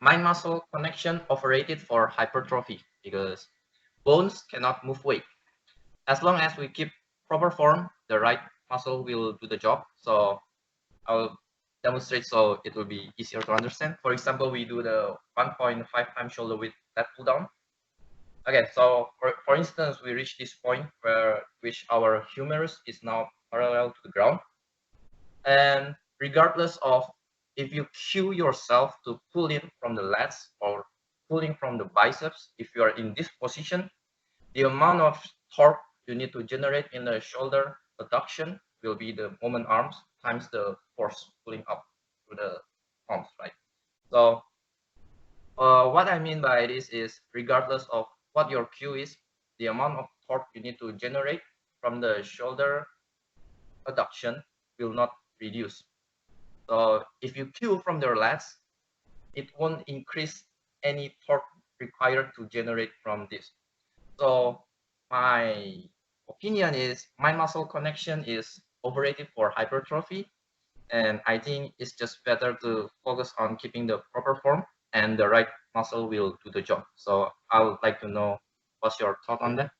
mind muscle connection overrated for hypertrophy because bones cannot move weight. As long as we keep proper form, the right muscle will do the job. So I'll demonstrate so it will be easier to understand. For example, we do the 1.5 times shoulder width lat pull down. Okay, so for instance, we reach this point where which our humerus is now parallel to the ground. And regardless of if you cue yourself to pull in from the lats or pulling from the biceps, if you are in this position, the amount of torque you need to generate in the shoulder adduction will be the moment arms times the force pulling up to the arms, right? So what I mean by this is regardless of what your cue is, the amount of torque you need to generate from the shoulder adduction will not reduce. So if you cue from the lats, it won't increase any torque required to generate from this. So my opinion is mind muscle connection is overrated for hypertrophy. And I think it's just better to focus on keeping the proper form and the right muscle will do the job. So I would like to know what's your thought on that?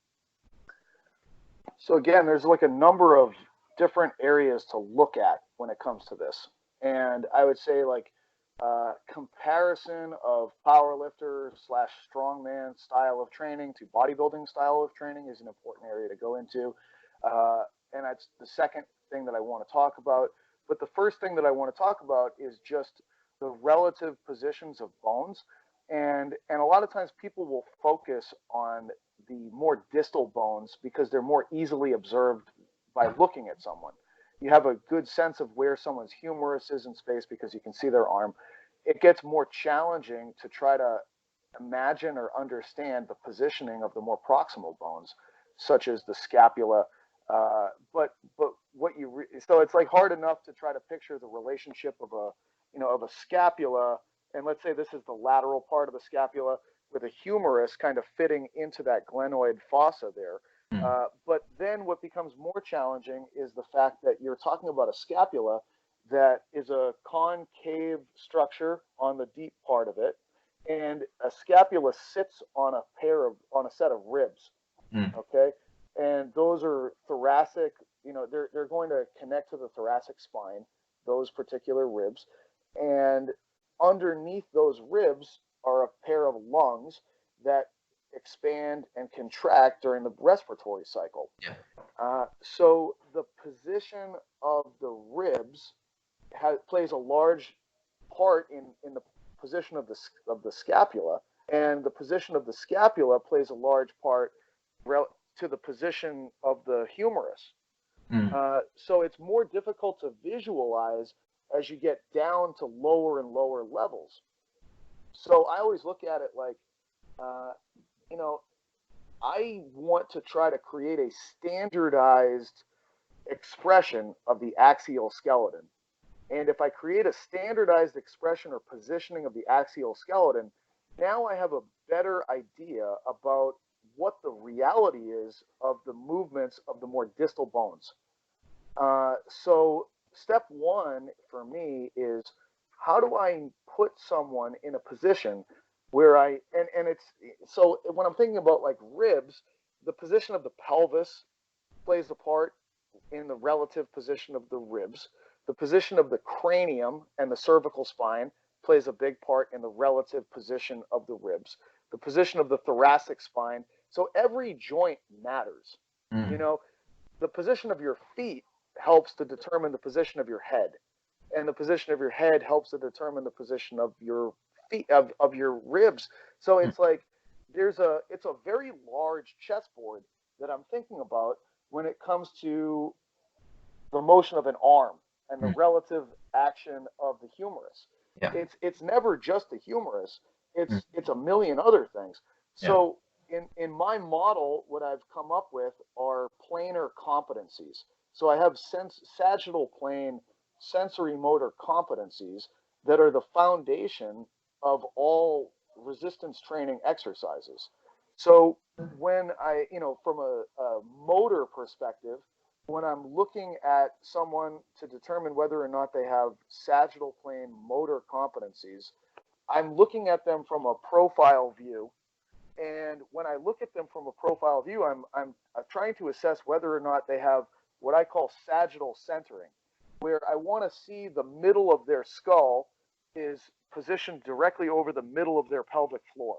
So again, there's like a number of different areas to look at when it comes to this, and I would say like comparison of powerlifter slash strongman style of training to bodybuilding style of training is an important area to go into, and that's the second thing that I want to talk about. But the first thing that I want to talk about is just the relative positions of bones, and a lot of times people will focus on the more distal bones because they're more easily observed by looking at someone. You have a good sense of where someone's humerus is in space because you can see their arm. It gets more challenging to try to imagine or understand the positioning of the more proximal bones, such as the scapula. But what so it's like hard enough to try to picture the relationship of a scapula, and let's say this is the lateral part of the scapula with a humerus kind of fitting into that glenoid fossa there. But then what becomes more challenging is the fact that you're talking about a scapula that is a concave structure on the deep part of it, and a scapula sits on a set of ribs. Mm. Okay, and those are thoracic. They're going to connect to the thoracic spine. Those particular ribs, and underneath those ribs are a pair of lungs that expand and contract during the respiratory cycle. Yeah. So the position of the ribs plays a large part in the position of the scapula, and the position of the scapula plays a large part to the position of the humerus. So it's more difficult to visualize as you get down to lower and lower levels. So I always look at it like, uh, you know, I want to try to create a standardized expression of the axial skeleton. And if I create a standardized expression or positioning of the axial skeleton, now I have a better idea about what the reality is of the movements of the more distal bones. So step one for me is, how do I put someone in a position where and it's, so when I'm thinking about like ribs, the position of the pelvis plays a part in the relative position of the ribs. The position of the cranium and the cervical spine plays a big part in the relative position of the ribs. The position of the thoracic spine. So every joint matters. You know, the position of your feet helps to determine the position of your head, and the position of your head helps to determine the position of your feet, of your ribs. So it's like it's a very large chessboard that I'm thinking about when it comes to the motion of an arm and the relative action of the humerus. Yeah. It's never just the humerus. Mm. It's a million other things. Yeah. So in my model, what I've come up with are planar competencies. So I have sagittal plane sensory motor competencies that are the foundation of all resistance training exercises. So when from a motor perspective, when I'm looking at someone to determine whether or not they have sagittal plane motor competencies, I'm looking at them from a profile view. And when I look at them from a profile view, I'm trying to assess whether or not they have what I call sagittal centering, where I want to see the middle of their skull is positioned directly over the middle of their pelvic floor.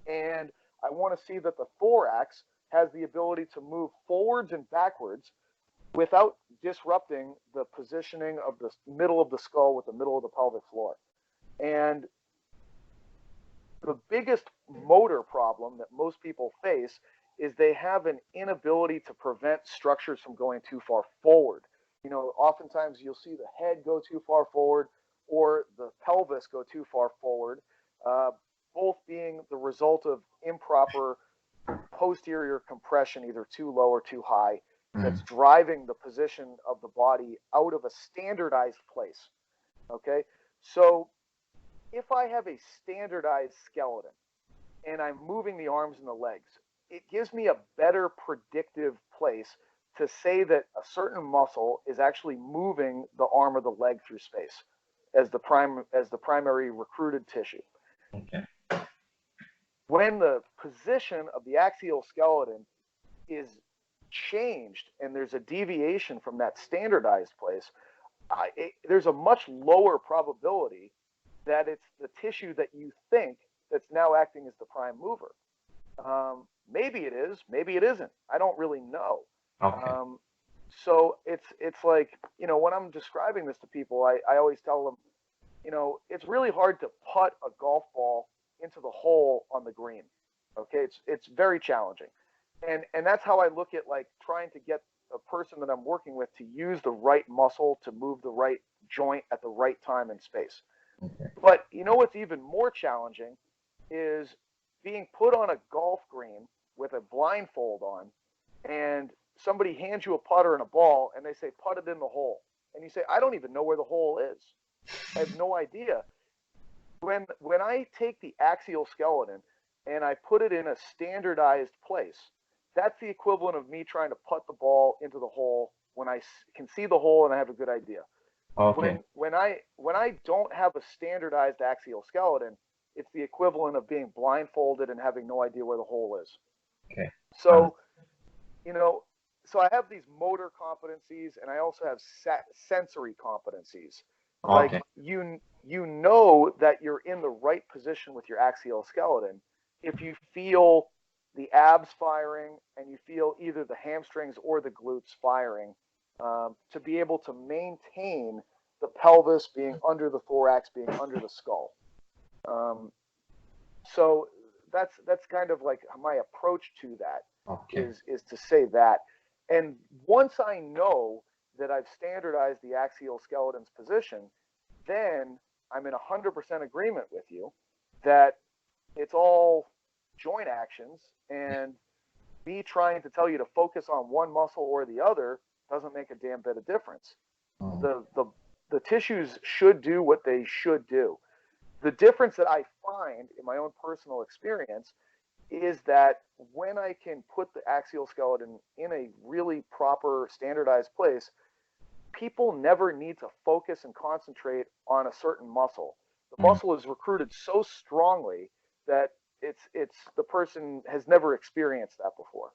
And I want to see that the thorax has the ability to move forwards and backwards without disrupting the positioning of the middle of the skull with the middle of the pelvic floor. And the biggest motor problem that most people face is they have an inability to prevent structures from going too far forward. You know, oftentimes you'll see the head go too far forward or the pelvis go too far forward, both being the result of improper posterior compression, either too low or too high, that's driving the position of the body out of a standardized place. Okay, so if I have a standardized skeleton and I'm moving the arms and the legs, it gives me a better predictive place to say that a certain muscle is actually moving the arm or the leg through space as the primary recruited tissue. Okay. When the position of the axial skeleton is changed and there's a deviation from that standardized place, there's a much lower probability that it's the tissue that you think that's now acting as the prime mover. Maybe it is, maybe it isn't. I don't really know. Okay. So it's like, you know, when I'm describing this to people, I always tell them, you know, it's really hard to putt a golf ball into the hole on the green. Okay, it's very challenging. And that's how I look at like trying to get a person that I'm working with to use the right muscle to move the right joint at the right time and space. Okay. But you know what's even more challenging is being put on a golf green with a blindfold on, and somebody hands you a putter and a ball, and they say, putt it in the hole. And you say, I don't even know where the hole is. I have no idea. When I take the axial skeleton and I put it in a standardized place, that's the equivalent of me trying to putt the ball into the hole when I can see the hole and I have a good idea. Okay. When I don't have a standardized axial skeleton, it's the equivalent of being blindfolded and having no idea where the hole is. Okay. So, you know, so I have these motor competencies and I also have sensory competencies. Okay. Like you know that you're in the right position with your axial skeleton if you feel the abs firing and you feel either the hamstrings or the glutes firing, to be able to maintain the pelvis being under the thorax, being under the skull. So that's kind of like my approach to that. Okay. is to say that. And once I know that I've standardized the axial skeleton's position, then I'm in 100% agreement with you that it's all joint actions, and me trying to tell you to focus on one muscle or the other doesn't make a damn bit of difference. The tissues should do what they should do. The difference that I find in my own personal experience is that when I can put the axial skeleton in a really proper standardized place, people never need to focus and concentrate on a certain muscle. The muscle is recruited so strongly that it's the person has never experienced that before.